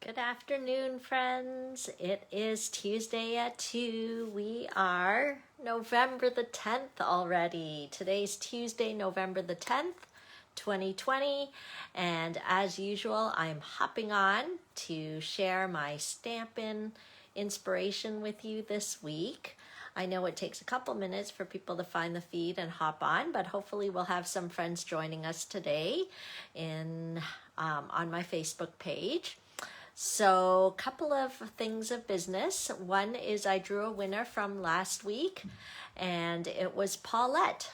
Good afternoon, friends. It is Tuesday at 2. We are November the 10th already. Today's Tuesday, November the 10th, 2020. And as usual, I'm hopping on to share my Stampin' inspiration with you this week. I know it takes a couple minutes for people to find the feed and hop on, but hopefully we'll have some friends joining us today on my Facebook page. So a couple of things of business. One is I drew a winner from last week, and it was Paulette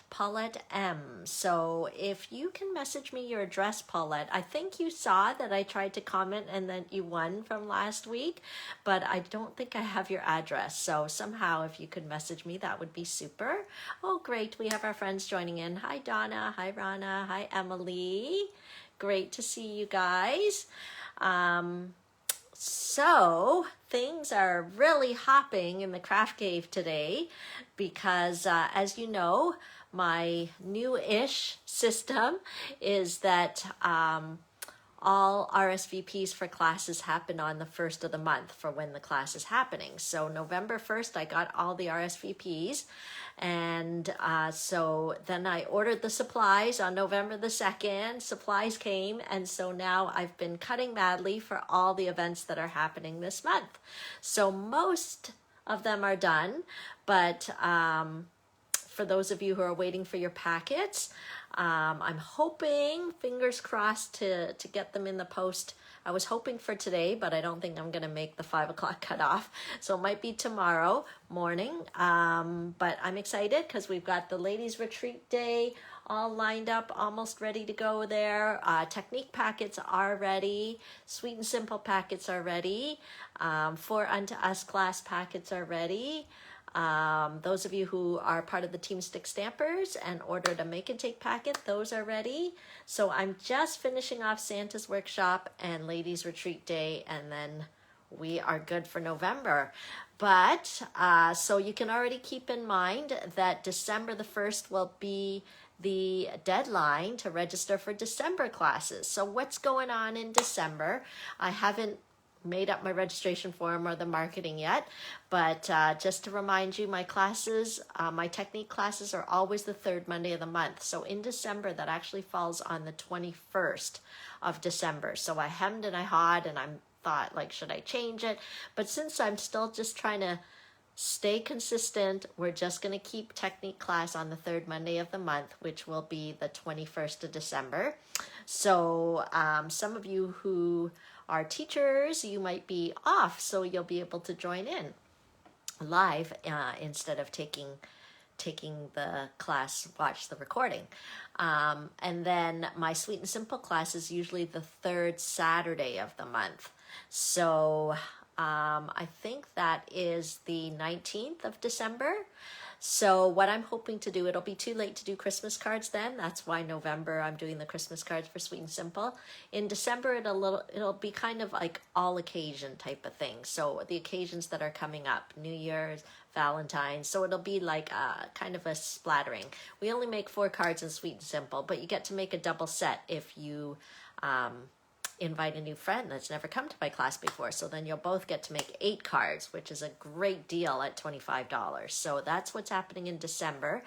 M. So if you can message me your address, Paulette, I think you saw that I tried to comment and then you won from last week, but I don't think I have your address. So somehow if you could message me, that would be super. Oh, great. We have our friends joining in. Hi, Donna. Hi, Rana. Hi, Emily. Great to see you guys. So things are really hopping in the craft cave today because as you know, my new-ish system is that all RSVPs for classes happen on the 1st of the month for when the class is happening. So November 1st, I got all the RSVPs. And so then I ordered the supplies on November the 2nd. Supplies came. And so now I've been cutting madly for all the events that are happening this month. So most of them are done. But for those of you who are waiting for your packets, I'm hoping, fingers crossed, to get them in the post. I was hoping for today, but I don't think I'm going to make the 5 o'clock cutoff. So it might be tomorrow morning. But I'm excited because we've got the ladies retreat day all lined up, almost ready to go there. Technique packets are ready. Sweet and simple packets are ready. For Unto Us class packets are ready. Those of you who are part of the Team Stick Stampers and ordered a make and take packet, those are ready. So I'm just finishing off Santa's Workshop and Ladies Retreat Day, and then we are good for November. But so you can already keep in mind that December the 1st will be the deadline to register for December classes. So what's going on in December? I haven't made up my registration form or the marketing yet, but just to remind you, my classes, my technique classes are always the third Monday of the month. So in December, that actually falls on the 21st of December. So I hemmed and I hawed and I thought, like, should I change it? But since I'm still just trying to stay consistent, we're just going to keep technique class on the third Monday of the month, which will be the 21st of December. So some of you who are teachers, you might be off, so you'll be able to join in live instead of taking the class, watch the recording. And then my Sweet and Simple class is usually the third Saturday of the month. So I think that is the 19th of December. So what I'm hoping to do, it'll be too late to do Christmas cards then. That's why November I'm doing the Christmas cards for Sweet and Simple. In December, it'll be kind of like all occasion type of thing. So the occasions that are coming up, New Year's, Valentine's. So it'll be like kind of a splattering. We only make 4 cards in Sweet and Simple, but you get to make a double set if you invite a new friend that's never come to my class before. So then you'll both get to make 8 cards, which is a great deal at $25. So that's what's happening in December.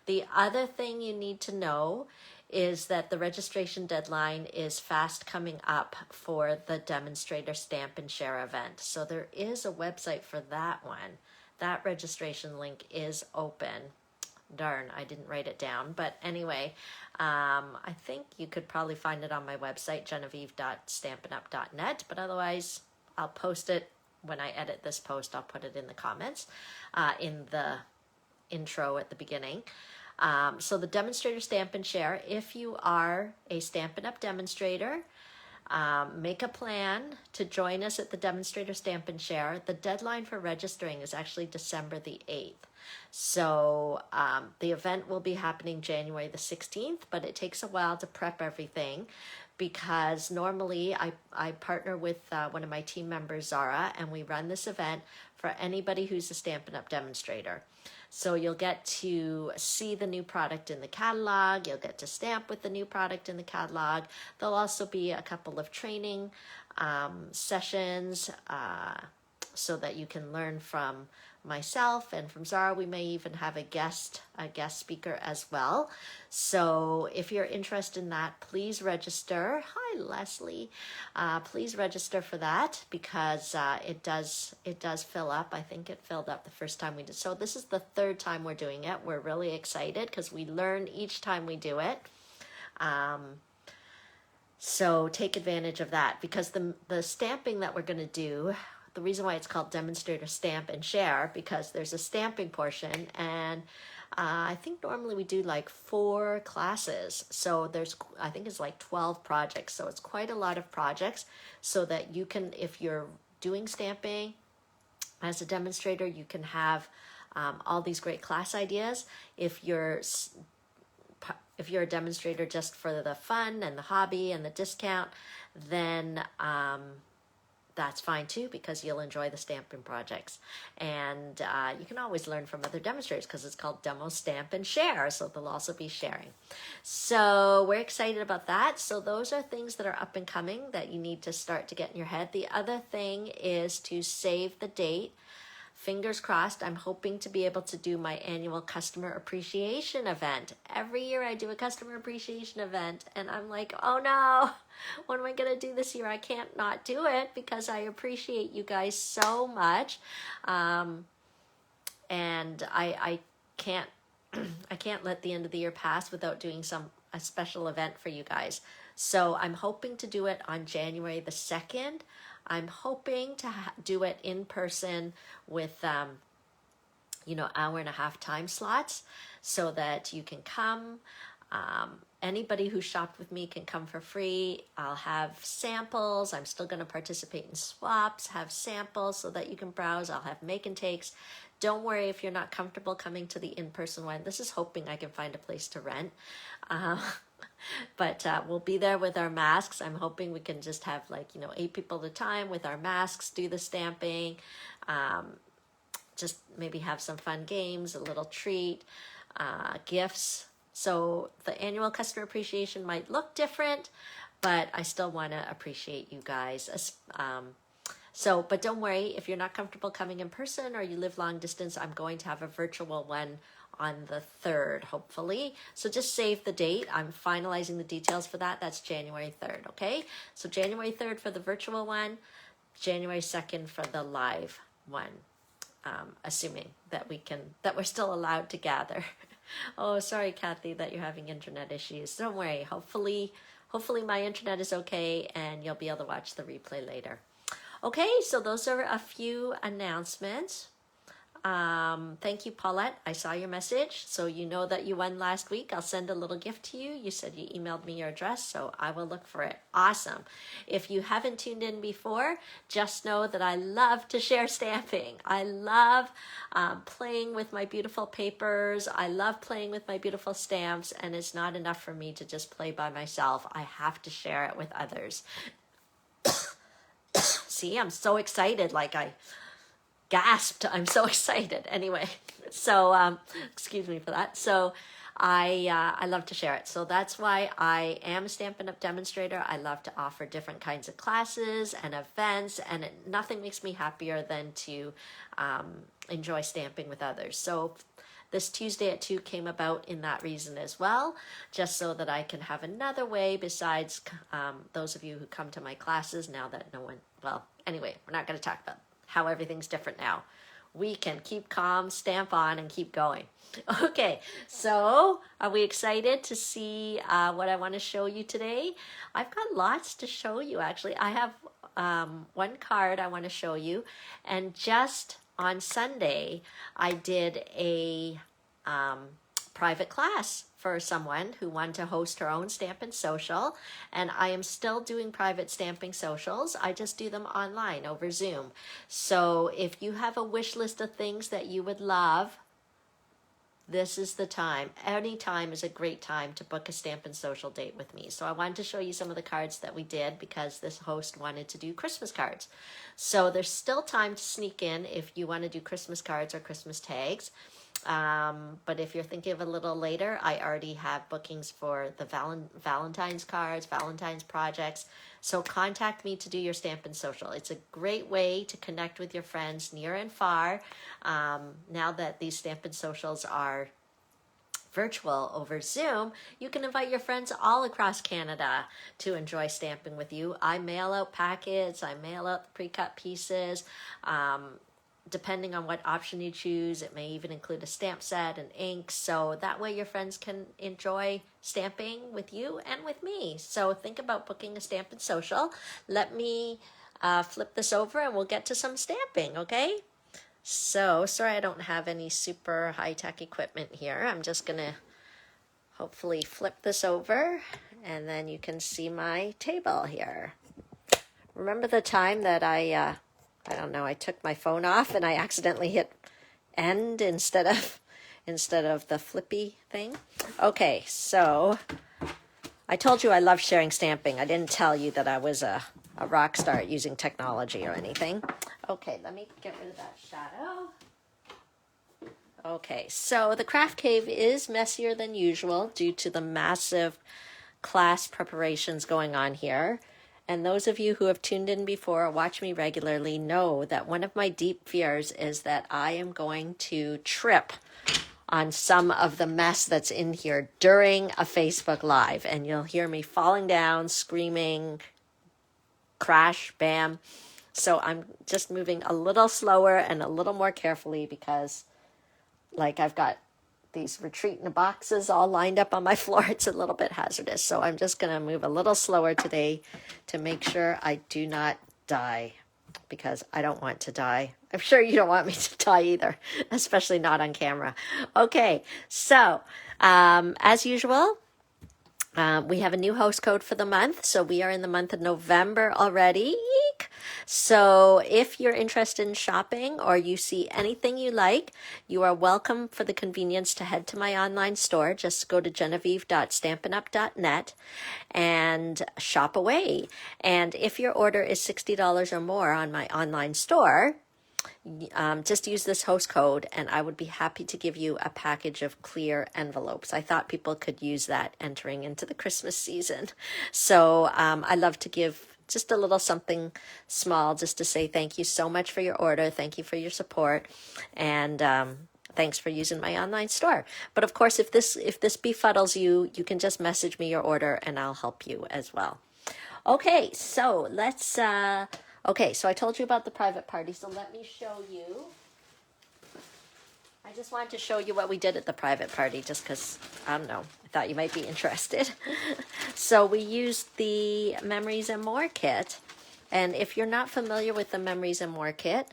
The other thing you need to know is that the registration deadline is fast coming up for the Demonstrator Stamp and Share event. So there is a website for that one. That registration link is open. Darn, I didn't write it down. But anyway, I think you could probably find it on my website, genevieve.stampinup.net. But otherwise, I'll post it when I edit this post. I'll put it in the comments in the intro at the beginning. So the Demonstrator Stamp and Share, if you are a Stampin' Up! Demonstrator, make a plan to join us at the Demonstrator Stamp and Share. The deadline for registering is actually December the 8th. So the event will be happening January the 16th, but it takes a while to prep everything because normally I partner with one of my team members, Zara, and we run this event for anybody who's a Stampin' Up! Demonstrator. So you'll get to see the new product in the catalog. You'll get to stamp with the new product in the catalog. There'll also be a couple of training sessions so that you can learn from myself and from Zara. We may even have a guest speaker as well. So if you're interested in that, please register. Hi, Leslie. Please register for that because it does fill up. I think it filled up the first time we did. So this is the third time we're doing it. We're really excited because we learn each time we do it. So take advantage of that because the stamping that we're going to do, the reason why it's called Demonstrator Stamp and Share, because there's a stamping portion, and I think normally we do like 4 classes. So I think it's like 12 projects. So it's quite a lot of projects so that you can, if you're doing stamping as a demonstrator, you can have all these great class ideas. If you're a demonstrator just for the fun and the hobby and the discount, then that's fine too, because you'll enjoy the stamping projects. And you can always learn from other demonstrators because it's called Demo Stamp and Share. So they'll also be sharing. So we're excited about that. So those are things that are up and coming that you need to start to get in your head. The other thing is to save the date. Fingers crossed, I'm hoping to be able to do my annual customer appreciation event. Every year I do a customer appreciation event and I'm like, oh no, what am I going to do this year? I can't not do it because I appreciate you guys so much. And I can't I can't let the end of the year pass without doing a special event for you guys. So I'm hoping to do it on January the 2nd. I'm hoping to do it in person with, hour-and-a-half time slots so that you can come. Anybody who shopped with me can come for free. I'll have samples. I'm still going to participate in swaps, have samples so that you can browse. I'll have make and takes. Don't worry if you're not comfortable coming to the in-person one. This is hoping I can find a place to rent. But we'll be there with our masks. I'm hoping we can just have 8 people at a time with our masks, do the stamping, just maybe have some fun games, a little treat, gifts. So the annual customer appreciation might look different, but I still want to appreciate you guys. But don't worry, if you're not comfortable coming in person or you live long distance, I'm going to have a virtual one on the 3rd, hopefully. So just save the date. I'm finalizing the details for that. That's January 3rd, okay? So January 3rd for the virtual one, January 2nd for the live one, assuming that we're still allowed to gather. Oh, sorry, Kathy, that you're having internet issues. Don't worry. Hopefully my internet is okay and you'll be able to watch the replay later. Okay, so those are a few announcements. Thank you, Paulette. I saw your message. So you know that you won last week. I'll send a little gift to you. You said you emailed me your address, so I will look for it. Awesome. If you haven't tuned in before, just know that I love to share stamping. I love playing with my beautiful papers. I love playing with my beautiful stamps, and it's not enough for me to just play by myself. I have to share it with others. See, I'm so excited, like I gasped. I'm so excited. Anyway, so excuse me for that. So I love to share it. So that's why I am a Stampin' Up! Demonstrator. I love to offer different kinds of classes and events, and nothing makes me happier than to enjoy stamping with others. So this Tuesday at 2 came about in that reason as well, just so that I can have another way besides those of you who come to my classes now that no one, well, anyway, we're not going to talk about how everything's different now. We can keep calm, stamp on, and keep going. Okay, so are we excited to see what I want to show you today? I've got lots to show you, actually. I have one card I want to show you, and just on Sunday, I did a private class for someone who wanted to host her own Stampin' Social, and I am still doing private stamping socials. I just do them online over Zoom. So if you have a wish list of things that you would love this is the time. Any time is a great time to book a Stampin' Social date with me. So I wanted to show you some of the cards that we did because this host wanted to do Christmas cards. So there's still time to sneak in if you want to do Christmas cards or Christmas tags. But if you're thinking of a little later, I already have bookings for the Valentine's cards, Valentine's projects. So contact me to do your Stampin' Social. It's a great way to connect with your friends near and far. Now that these Stampin' Socials are virtual over Zoom, you can invite your friends all across Canada to enjoy stamping with you. I mail out packets, I mail out the pre-cut pieces. Depending on what option you choose, it may even include a stamp set and ink. So that way your friends can enjoy stamping with you and with me. So think about booking a Stampin' Social. Let me flip this over and we'll get to some stamping, okay? So, sorry I don't have any super high-tech equipment here. I'm just going to hopefully flip this over and then you can see my table here. Remember the time that I don't know, I took my phone off and I accidentally hit end instead of the flippy thing. Okay, so I told you I love sharing stamping. I didn't tell you that I was a rock star at using technology or anything. Okay, let me get rid of that shadow. Okay, so the craft cave is messier than usual due to the massive class preparations going on here. And those of you who have tuned in before or watch me regularly know that one of my deep fears is that I am going to trip on some of the mess that's in here during a Facebook Live. And you'll hear me falling down, screaming, crash, bam. So I'm just moving a little slower and a little more carefully because like I've got these retreat in the boxes all lined up on my floor. It's a little bit hazardous. So I'm just going to move a little slower today to make sure I do not die because I don't want to die. I'm sure you don't want me to die either, especially not on camera. Okay, so as usual, we have a new host code for the month. So we are in the month of November already. Eek. So if you're interested in shopping or you see anything you like, you are welcome for the convenience to head to my online store. Just go to genevieve.stampinup.net and shop away. And if your order is $60 or more on my online store, just use this host code and I would be happy to give you a package of clear envelopes. I thought people could use that entering into the Christmas season. So I love to give just a little something small just to say thank you so much for your order. Thank you for your support. And thanks for using my online store. But of course, if this befuddles you, you can just message me your order and I'll help you as well. Okay, so let's... Okay, so I told you about the private party, so let me show you. I just wanted to show you what we did at the private party, just because, I don't know, I thought you might be interested. So we used the Memories and More kit, and if you're not familiar with the Memories and More kit,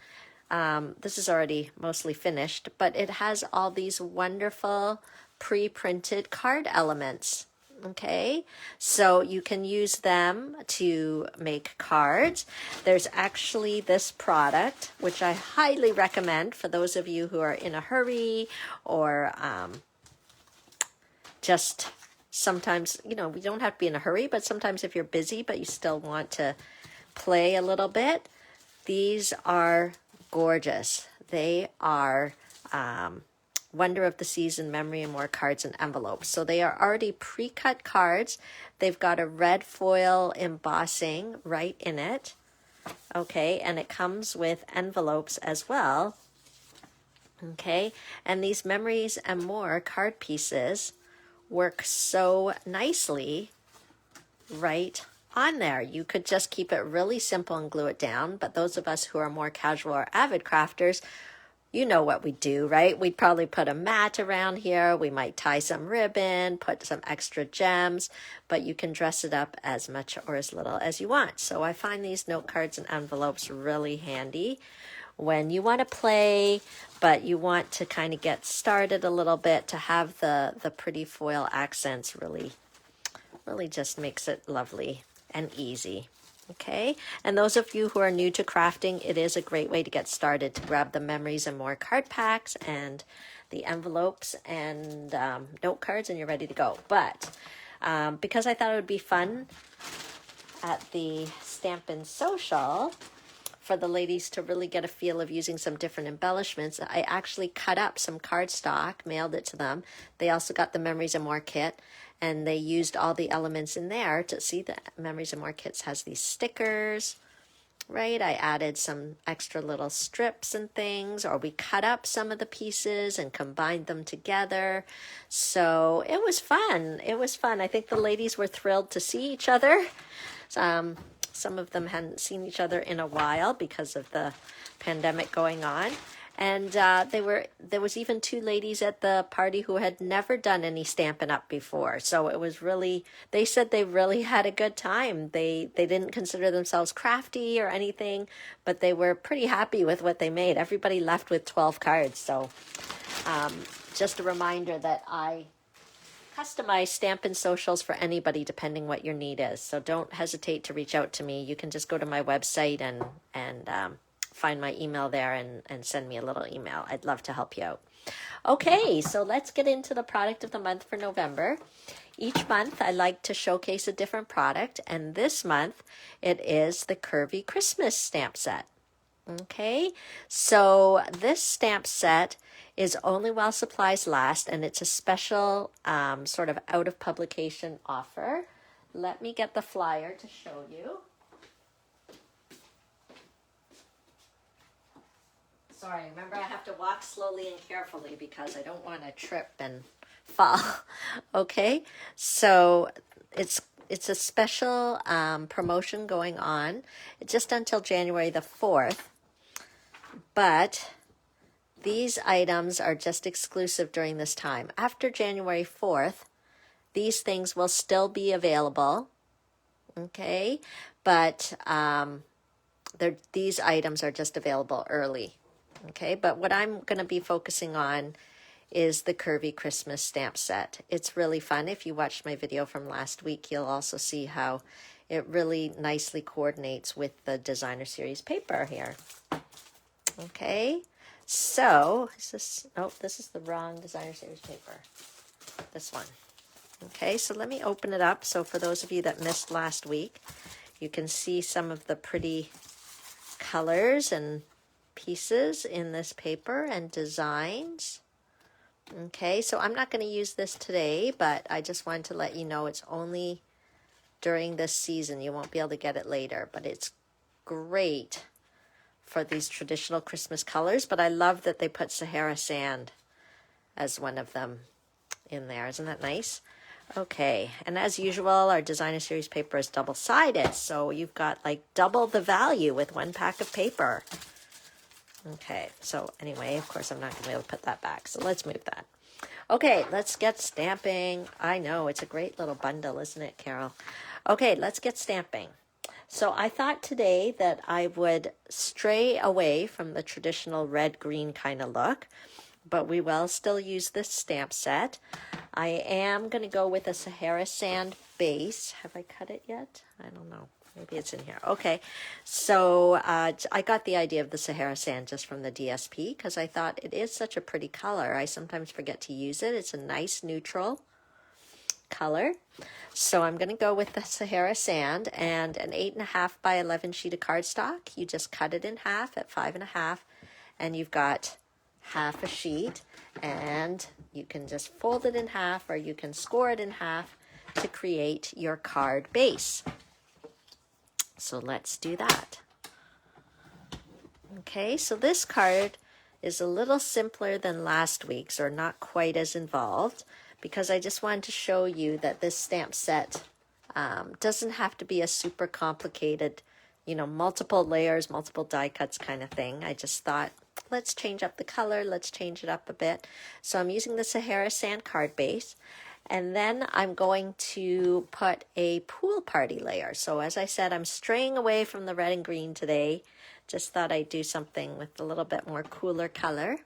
this is already mostly finished, but it has all these wonderful pre-printed card elements. Okay, so you can use them to make cards. There's actually this product, which I highly recommend for those of you who are in a hurry or just sometimes, you know, we don't have to be in a hurry, but sometimes if you're busy, but you still want to play a little bit, these are gorgeous. They are Wonder of the Season, Memory and More cards and envelopes. So they are already pre-cut cards. They've got a red foil embossing right in it. Okay, and it comes with envelopes as well. Okay, and these Memories and More card pieces work so nicely right on there. You could just keep it really simple and glue it down, but those of us who are more casual or avid crafters, you know what we do, right? We'd probably put a mat around here. We might tie some ribbon, put some extra gems, but you can dress it up as much or as little as you want. So I find these note cards and envelopes really handy when you want to play, but you want to kind of get started a little bit. To have the pretty foil accents really just makes it lovely and easy. Okay, and those of you who are new to crafting, it is a great way to get started, to grab the Memories and More card packs and the envelopes and note cards, and you're ready to go. But because I thought it would be fun at the Stampin' Social for the ladies to really get a feel of using some different embellishments, I actually cut up some cardstock, mailed it to them. They also got the Memories and More kit, and they used all the elements in there to see the Memories and More kits has these stickers, right? I added some extra little strips and things, or we cut up some of the pieces and combined them together. So it was fun. It was fun. I think the ladies were thrilled to see each other. Some of them hadn't seen each other in a while because of the pandemic going on. And there was even two ladies at the party who had never done any Stampin' Up before. So it was really, they said they really had a good time. They didn't consider themselves crafty or anything, but they were pretty happy with what they made. Everybody left with 12 cards. So just a reminder that I customize Stampin' Socials for anybody depending what your need is. So don't hesitate to reach out to me. You can just go to my website and find my email there and send me a little email. I'd love to help you out. Okay, so let's get into the product of the month for November. Each month I like to showcase a different product, and this month it is the Curvy Christmas stamp set. Okay, so this stamp set is only while supplies last, and it's a special sort of out of publication offer. Let me get the flyer to show you. Sorry, remember I have to walk slowly and carefully because I don't want to trip and fall. Okay, so it's a special promotion going on just until January the 4th, but these items are just exclusive during this time. After January 4th, these things will still be available, okay, but these items are just available early. Okay, but what I'm going to be focusing on is the Curvy Christmas stamp set. It's really fun. If you watched my video from last week, you'll also see how it really nicely coordinates with the designer series paper here. Okay, so this is the wrong designer series paper. This one. Okay, so let me open it up. So for those of you that missed last week, you can see some of the pretty colors and pieces in this paper and designs. Okay, so I'm not going to use this today, but I just wanted to let you know it's only during this season. You won't be able to get it later, but it's great for these traditional Christmas colors. But I love that they put Sahara sand as one of them in there. Isn't that nice? Okay, and as usual, our designer series paper is double-sided, so you've got like double the value with one pack of paper. Okay, so anyway, of course, I'm not going to be able to put that back, so let's move that. Okay, let's get stamping. I know, it's a great little bundle, isn't it, Carol? Okay, let's get stamping. So I thought today that I would stray away from the traditional red-green kind of look, but we will still use this stamp set. I am going to go with a Sahara sand base. Have I cut it yet? I don't know. Maybe it's in here. Okay, so I got the idea of the Sahara sand just from the DSP because I thought it is such a pretty color. I sometimes forget to use it. It's a nice neutral color. So I'm going to go with the Sahara sand and an 8.5 by 11 sheet of cardstock. You just cut it in half at 5.5, and you've got half a sheet, and you can just fold it in half or you can score it in half to create your card base. So let's do that. Okay, so this card is a little simpler than last week's, or not quite as involved, because I just wanted to show you that this stamp set doesn't have to be a super complicated, multiple layers, multiple die cuts kind of thing. I just thought, let's change up the color, let's change it up a bit. So I'm using the Sahara sand card base. And then I'm going to put a pool party layer. So as I said, I'm straying away from the red and green today. Just thought I'd do something with a little bit more cooler color.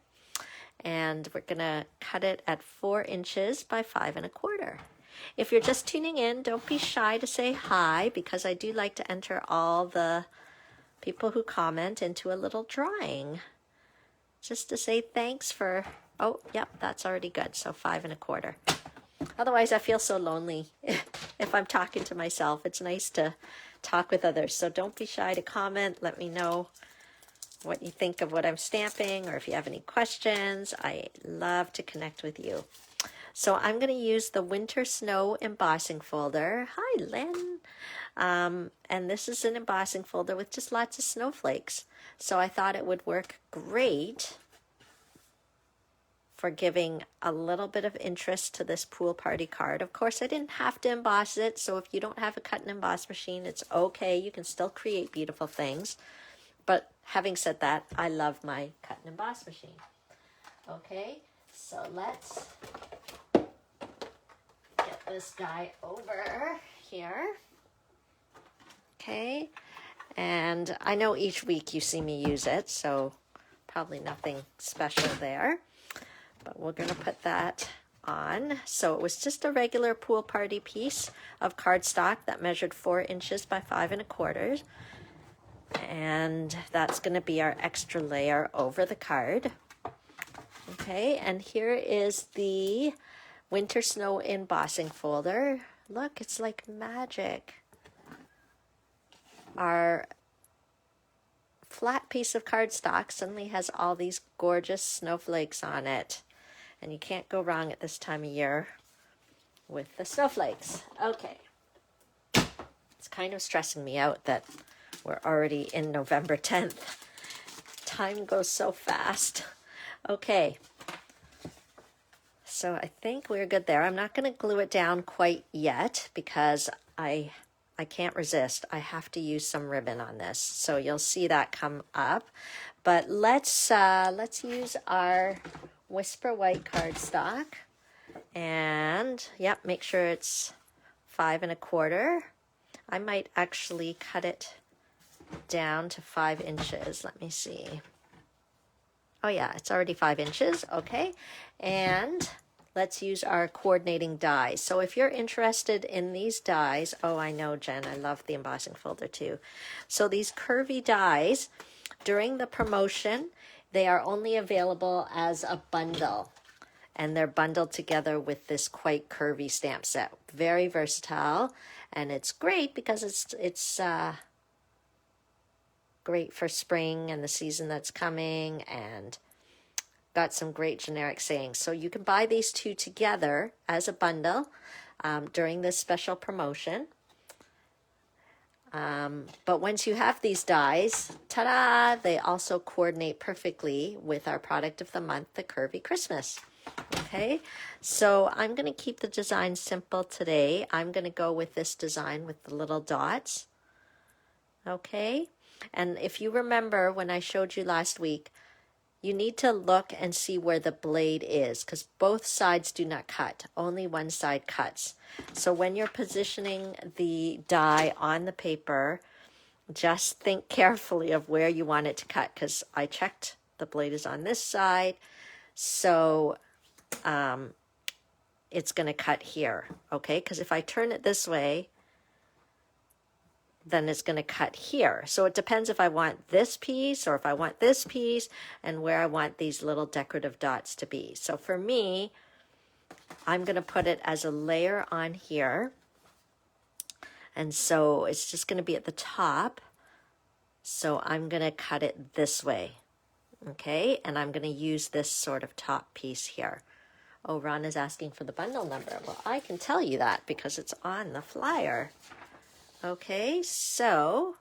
And we're going to cut it at 4 inches by 5 1/4. If you're just tuning in, don't be shy to say hi, because I do like to enter all the people who comment into a little drawing. Just to say thanks for, oh, yep, that's already good. So 5 1/4. Otherwise, I feel so lonely if I'm talking to myself. It's nice to talk with others. So don't be shy to comment. Let me know what you think of what I'm stamping, or if you have any questions. I love to connect with you. So I'm going to use the Winter Snow embossing folder. Hi, Lynn. And this is an embossing folder with just lots of snowflakes. So I thought it would work great for giving a little bit of interest to this pool party card. Of course, I didn't have to emboss it, so if you don't have a cut and emboss machine, it's okay. You can still create beautiful things. But having said that, I love my cut and emboss machine. Okay, so let's get this guy over here. Okay, and I know each week you see me use it, so probably nothing special there. But we're going to put that on. So it was just a regular pool party piece of cardstock that measured 4 inches by 5 1/4. And that's going to be our extra layer over the card. Okay, and here is the Winter Snow embossing folder. Look, it's like magic. Our flat piece of cardstock suddenly has all these gorgeous snowflakes on it. And you can't go wrong at this time of year with the snowflakes. Okay. It's kind of stressing me out that we're already in November 10th. Time goes so fast. Okay. So I think we're good there. I'm not going to glue it down quite yet because I can't resist. I have to use some ribbon on this. So you'll see that come up. But let's use our Whisper White cardstock. And yep, make sure it's 5 1/4. I might actually cut it down to 5 inches. Let me see. Oh yeah, it's already 5 inches. Okay. And let's use our coordinating dies. So if you're interested in these dies, oh, I know, Jen, I love the embossing folder too. So these curvy dies, during the promotion, they are only available as a bundle. And they're bundled together with this quite curvy stamp set. Very versatile. And it's great because it's great for spring and the season that's coming, and got some great generic sayings. So you can buy these two together as a bundle during this special promotion. But once you have these dies, ta-da, they also coordinate perfectly with our product of the month, the Curvy Christmas. Okay, so I'm going to keep the design simple today. I'm going to go with this design with the little dots. Okay, and if you remember when I showed you last week, you need to look and see where the blade is, because both sides do not cut. Only one side cuts. So when you're positioning the die on the paper, just think carefully of where you want it to cut, because I checked the blade is on this side. So it's going to cut here, okay? Because if I turn it this way, then it's going to cut here. So it depends if I want this piece or if I want this piece, and where I want these little decorative dots to be. So for me, I'm going to put it as a layer on here. And so it's just going to be at the top. So I'm going to cut it this way. Okay, and I'm going to use this sort of top piece here. Oh, Ron is asking for the bundle number. Well, I can tell you that because it's on the flyer. Okay, so,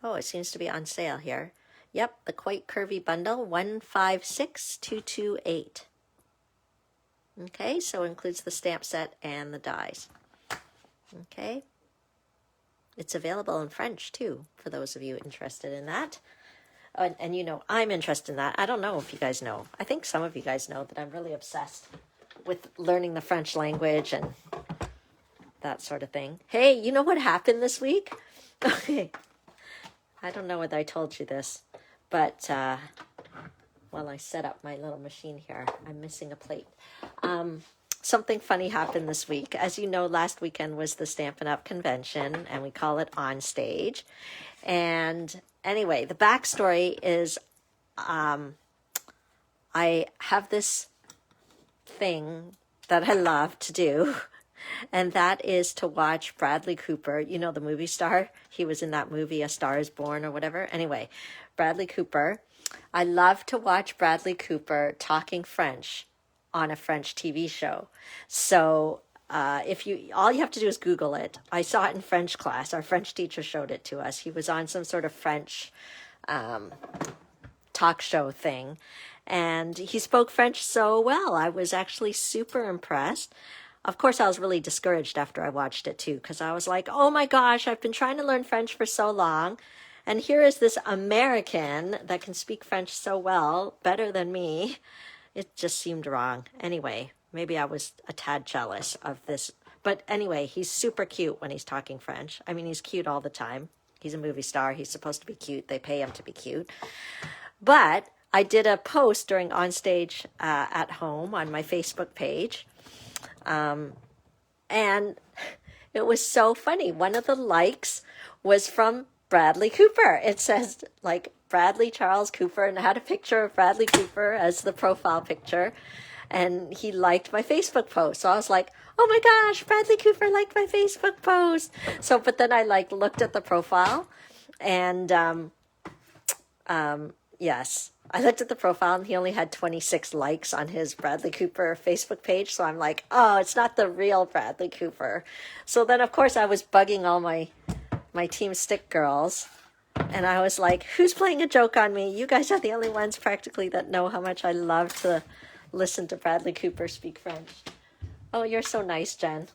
oh, it seems to be on sale here. Yep, the Quite Curvy Bundle, 156228. Okay, so it includes the stamp set and the dies. Okay, it's available in French too, for those of you interested in that. And you know, I'm interested in that. I don't know if you guys know. I think some of you guys know that I'm really obsessed with learning the French language and that sort of thing. Hey, you know what happened this week? Okay. I don't know whether I told you this, but while I set up my little machine here, I'm missing a plate. something funny happened this week. As you know, last weekend was the Stampin' Up convention, and we call it On Stage. And anyway, the backstory is I have this thing that I love to do, and that is to watch Bradley Cooper. You know, the movie star? He was in that movie, A Star is Born or whatever. Anyway, Bradley Cooper. I love to watch Bradley Cooper talking French on a French TV show. So if you, all you have to do is Google it. I saw it in French class. Our French teacher showed it to us. He was on some sort of French talk show thing, and he spoke French so well. I was actually super impressed. Of course, I was really discouraged after I watched it too, because I was like, oh my gosh, I've been trying to learn French for so long, and here is this American that can speak French so well, better than me. It just seemed wrong. Anyway, maybe I was a tad jealous of this. But anyway, he's super cute when he's talking French. I mean, he's cute all the time. He's a movie star. He's supposed to be cute. They pay him to be cute. But I did a post during On Stage at home on my Facebook page. And it was so funny. One of the likes was from Bradley Cooper. It says like Bradley Charles Cooper, and I had a picture of Bradley Cooper as the profile picture. And he liked my Facebook post. So I was like, oh my gosh, Bradley Cooper liked my Facebook post. So, but then I like looked at the profile, and yes, I looked at the profile and he only had 26 likes on his Bradley Cooper Facebook page. So I'm like, oh, it's not the real Bradley Cooper. So then, of course, I was bugging all my Team Stick girls. And I was like, who's playing a joke on me? You guys are the only ones practically that know how much I love to listen to Bradley Cooper speak French. Oh, you're so nice, Jen.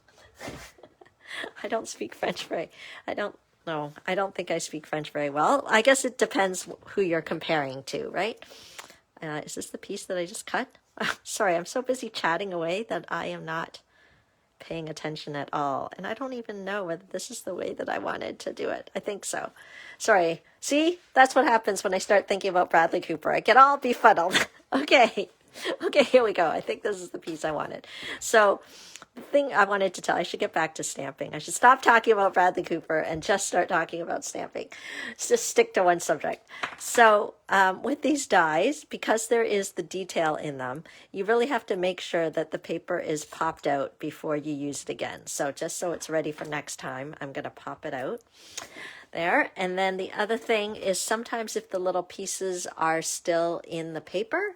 I don't speak French I don't think I speak French very well. I guess it depends who you're comparing to, right? Is this the piece that I just cut? Sorry, I'm so busy chatting away that I am not paying attention at all. And I don't even know whether this is the way that I wanted to do it. I think so. Sorry. See, that's what happens when I start thinking about Bradley Cooper. I get all befuddled. Okay, here we go. I think this is the piece I wanted. So the thing I wanted to tell, I should get back to stamping. I should stop talking about Bradley Cooper and just start talking about stamping. Just stick to one subject. So with these dies, because there is the detail in them, you really have to make sure that the paper is popped out before you use it again. So just so it's ready for next time, I'm going to pop it out there. And then the other thing is sometimes if the little pieces are still in the paper,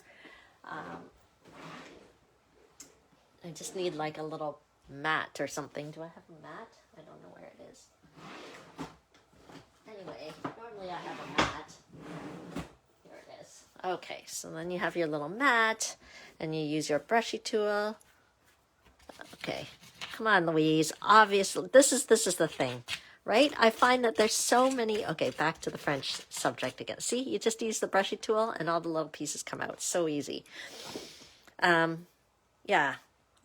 I just need like a little mat or something. Do I have a mat? I don't know where it is. Anyway, normally I have a mat. Here it is. Okay, so then you have your little mat and you use your brushy tool. Okay, come on, Louise. Obviously, this is the thing, right? I find that there's so many. Okay, back to the French subject again. See, you just use the brushy tool and all the little pieces come out. So easy. Yeah.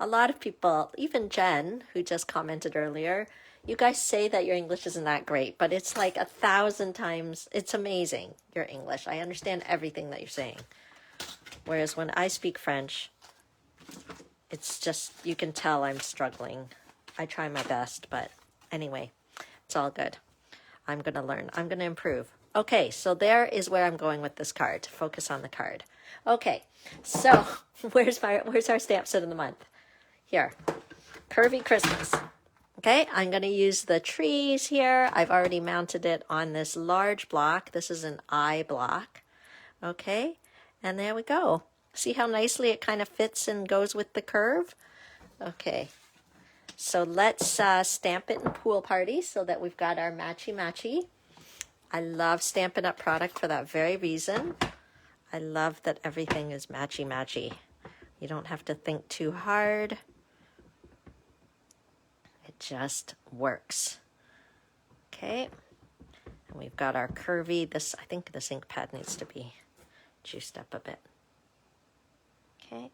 A lot of people, even Jen, who just commented earlier, you guys say that your English isn't that great, but it's like 1,000 times, it's amazing, your English. I understand everything that you're saying. Whereas when I speak French, it's just, you can tell I'm struggling. I try my best, but anyway, it's all good. I'm going to learn. I'm going to improve. Okay, so there is where I'm going with this card. Focus on the card. Okay, so where's our stamp set of the month? Here, Curvy Christmas. Okay, I'm going to use the trees here. I've already mounted it on this large block. This is an I block. Okay, and there we go. See how nicely it kind of fits and goes with the curve? Okay, so let's stamp it in Pool Party so that we've got our matchy-matchy. I love Stampin' Up! Product for that very reason. I love that everything is matchy-matchy. You don't have to think too hard. It just works. Okay, and we've got our curvy. I think this ink pad needs to be juiced up a bit. Okay.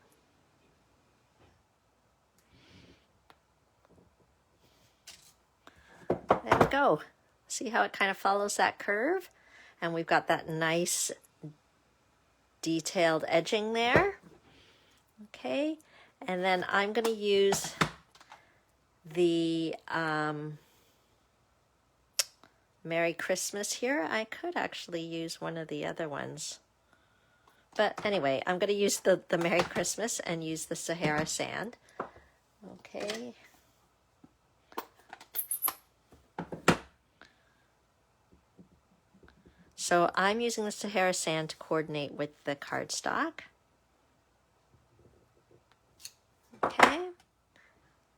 There we go. See how it kind of follows that curve? And we've got that nice detailed edging there. Okay, And then I'm going to use the Merry Christmas here. I could actually use one of the other ones. But anyway, I'm going to use the Merry Christmas and use the Sahara Sand. Okay. So I'm using the Sahara Sand to coordinate with the cardstock. Okay.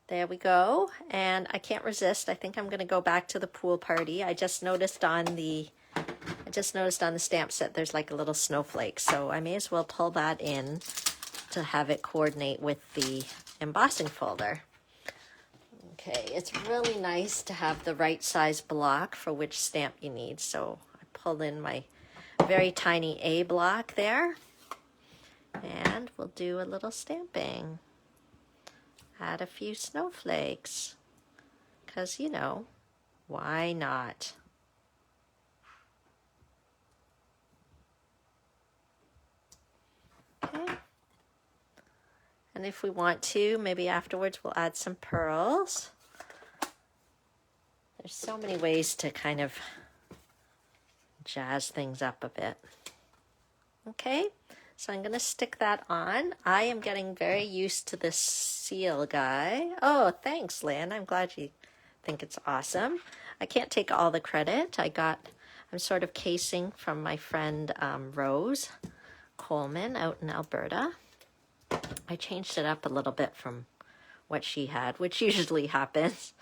There we go. And I can't resist. I think I'm going to go back to the pool party. I just noticed on the stamp set there's like a little snowflake. So I may as well pull that in to have it coordinate with the embossing folder. Okay, it's really nice to have the right size block for which stamp you need. So I pulled in my very tiny A block there. And we'll do a little stamping. Add a few snowflakes, because, you know, why not? Okay. And if we want to, maybe afterwards we'll add some pearls. There's so many ways to kind of jazz things up a bit. Okay. So I'm going to stick that on. I am getting very used to this seal guy. Oh, thanks, Lynn. I'm glad you think it's awesome. I can't take all the credit. I'm sort of casing from my friend Rose Coleman out in Alberta. I changed it up a little bit from what she had, which usually happens.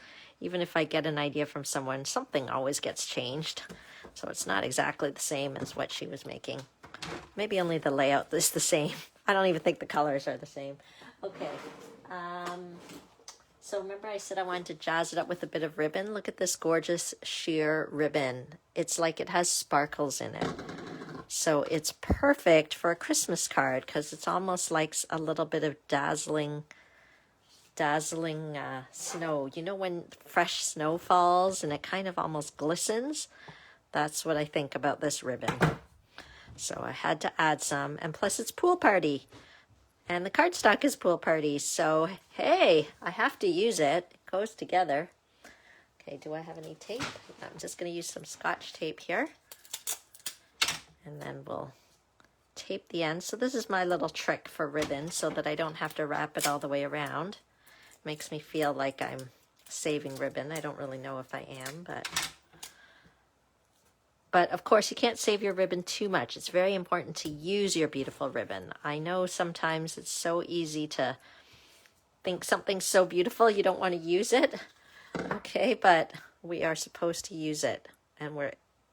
Even if I get an idea from someone, something always gets changed. So it's not exactly the same as what she was making. Maybe only the layout is the same. I don't even think the colors are the same. Okay. So remember I said I wanted to jazz it up with a bit of ribbon. Look at this gorgeous sheer ribbon. It's like it has sparkles in it. So it's perfect for a Christmas card because it's almost like a little bit of dazzling snow. You know when fresh snow falls and it kind of almost glistens? That's what I think about this ribbon. So I had to add some, and plus it's pool party, and the cardstock is pool party, so hey, I have to use it. It goes together. Okay, do I have any tape? I'm just going to use some Scotch tape here, and then we'll tape the end. So this is my little trick for ribbon so that I don't have to wrap it all the way around. Makes me feel like I'm saving ribbon. I don't really know if I am, But of course, you can't save your ribbon too much. It's very important to use your beautiful ribbon. I know sometimes it's so easy to think something's so beautiful you don't want to use it. Okay, but we are supposed to use it. And we're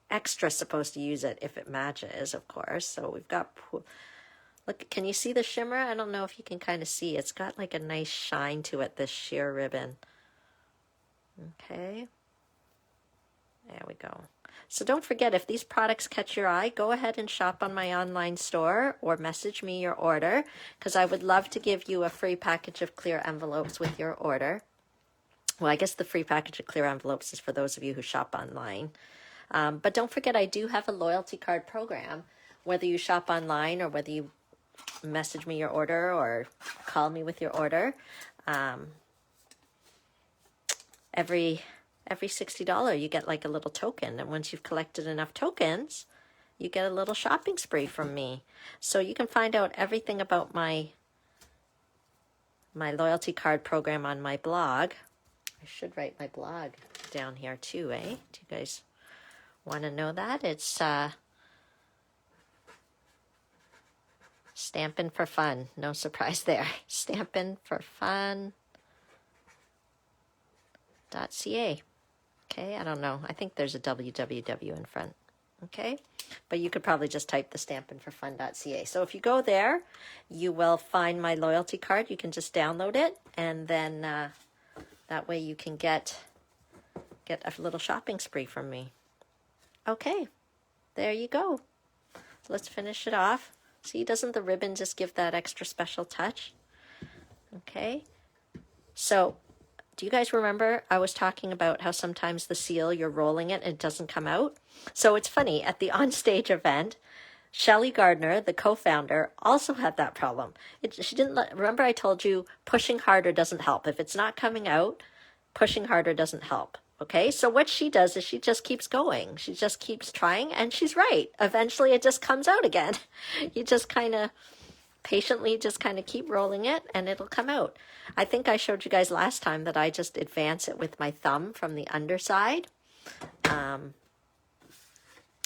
extra supposed to use it if it matches, of course. So we've got, look, can you see the shimmer? I don't know if you can kind of see. It's got like a nice shine to it, this sheer ribbon. Okay. There we go. So don't forget, if these products catch your eye, go ahead and shop on my online store or message me your order, because I would love to give you a free package of clear envelopes with your order. Well, I guess the free package of clear envelopes is for those of you who shop online. But don't forget, I do have a loyalty card program, whether you shop online or whether you message me your order or call me with your order. Every $60 you get like a little token, and once you've collected enough tokens you get a little shopping spree from me. So you can find out everything about my loyalty card program on my blog. I should write my blog down here too, eh? Do you guys want to know that? It's Stampin' for Fun. No surprise there. Stampin' for Fun.ca. Okay, I don't know. I think there's a www in front. Okay, but you could probably just type the stampinforfun.ca. So if you go there, you will find my loyalty card. You can just download it, and then that way you can get a little shopping spree from me. Okay, there you go. Let's finish it off. See, doesn't the ribbon just give that extra special touch? Okay, so do you guys remember I was talking about how sometimes the seal, you're rolling it and it doesn't come out? So it's funny, at the onstage event, Shelley Gardner, the co-founder, also had that problem. She didn't remember I told you pushing harder doesn't help. If it's not coming out, pushing harder doesn't help. Okay, so what she does is she just keeps going. She just keeps trying, and she's right. Eventually it just comes out again. You just kind of patiently just kind of keep rolling it and it'll come out. I think I showed you guys last time that I just advance it with my thumb from the underside.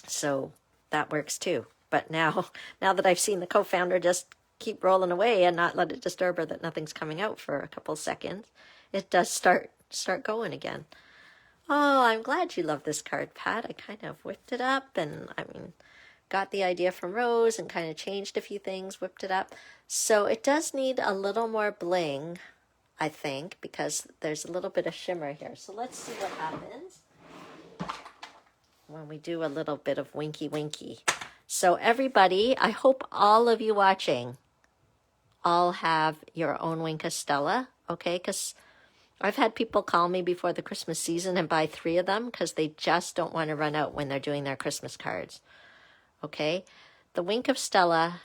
So that works too. But now that I've seen the co-founder just keep rolling away and not let it disturb her that nothing's coming out for a couple seconds, it does start going again. Oh, I'm glad you love this card, Pat. I kind of whipped it up and got the idea from Rose and kind of changed a few things, whipped it up. So it does need a little more bling, I think, because there's a little bit of shimmer here. So let's see what happens when we do a little bit of winky winky. So everybody, I hope all of you watching all have your own Wink Stella, okay? Because I've had people call me before the Christmas season and buy 3 of them because they just don't want to run out when they're doing their Christmas cards, okay? The Wink of Stella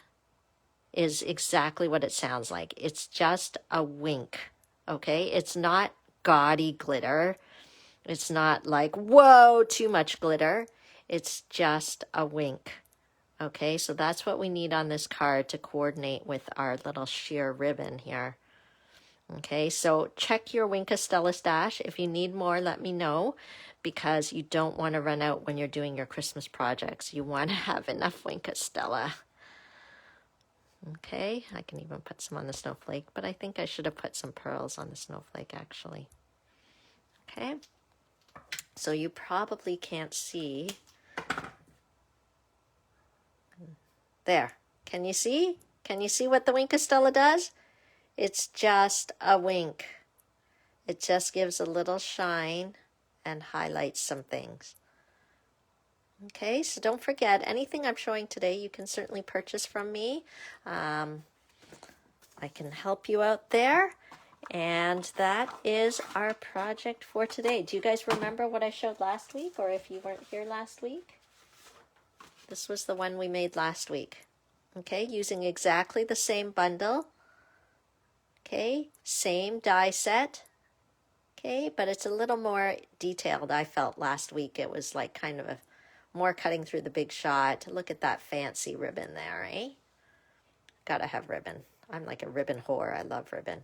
is exactly what it sounds like. It's just a wink, okay? It's not gaudy glitter. It's not like, whoa, too much glitter. It's just a wink. Okay, so that's what we need on this card to coordinate with our little sheer ribbon here. Okay, so check your Wink Stella stash. If you need more, let me know, because you don't want to run out when you're doing your Christmas projects. You want to have enough Wink Stella. Okay, I can even put some on the snowflake, but I think I should have put some pearls on the snowflake actually. Okay, so you probably can't see. There, can you see? Can you see what the Wink Stella does? It's just a wink. It just gives a little shine and highlights some things. Okay, so don't forget, anything I'm showing today, you can certainly purchase from me. I can help you out there. And that is our project for today. Do you guys remember what I showed last week, or if you weren't here last week? This was the one we made last week. Okay, using exactly the same bundle. Okay, same die set. Okay, but it's a little more detailed. I felt last week it was like kind of a more cutting through the big shot. Look at that fancy ribbon there, eh? Gotta have ribbon. I'm like a ribbon whore. I love ribbon.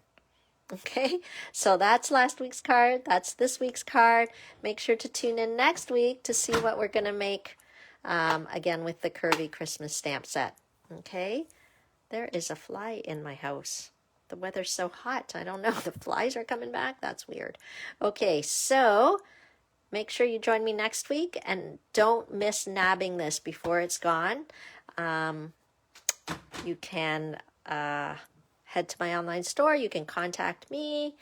Okay, so that's last week's card. That's this week's card. Make sure to tune in next week to see what we're gonna make again with the Curvy Christmas stamp set. Okay, there is a fly in my house. The weather's so hot. I don't know. The flies are coming back. That's weird. Okay, so make sure you join me next week and don't miss nabbing this before it's gone. You can head to my online store. You can contact me.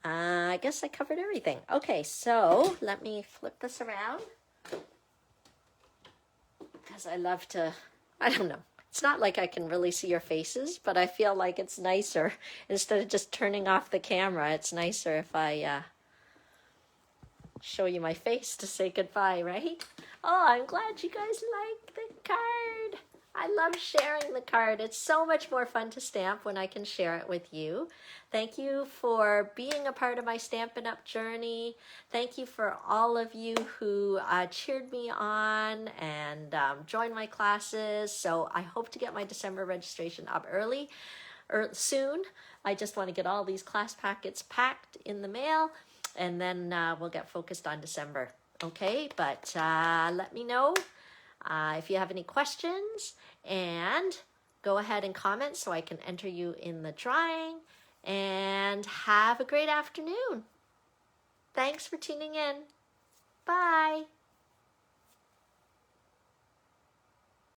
I guess I covered everything. Okay, so let me flip this around because I love to, I don't know. It's not like I can really see your faces, but I feel like it's nicer. Instead of just turning off the camera, it's nicer if I show you my face to say goodbye, right? Oh, I'm glad you guys like the card. I love sharing the card. It's so much more fun to stamp when I can share it with you. Thank you for being a part of my Stampin' Up! Journey. Thank you for all of you who cheered me on and joined my classes. So I hope to get my December registration up early or soon. I just want to get all these class packets packed in the mail, and then we'll get focused on December. Okay, but let me know if you have any questions, and go ahead and comment so I can enter you in the drawing. And have a great afternoon. Thanks for tuning in. Bye.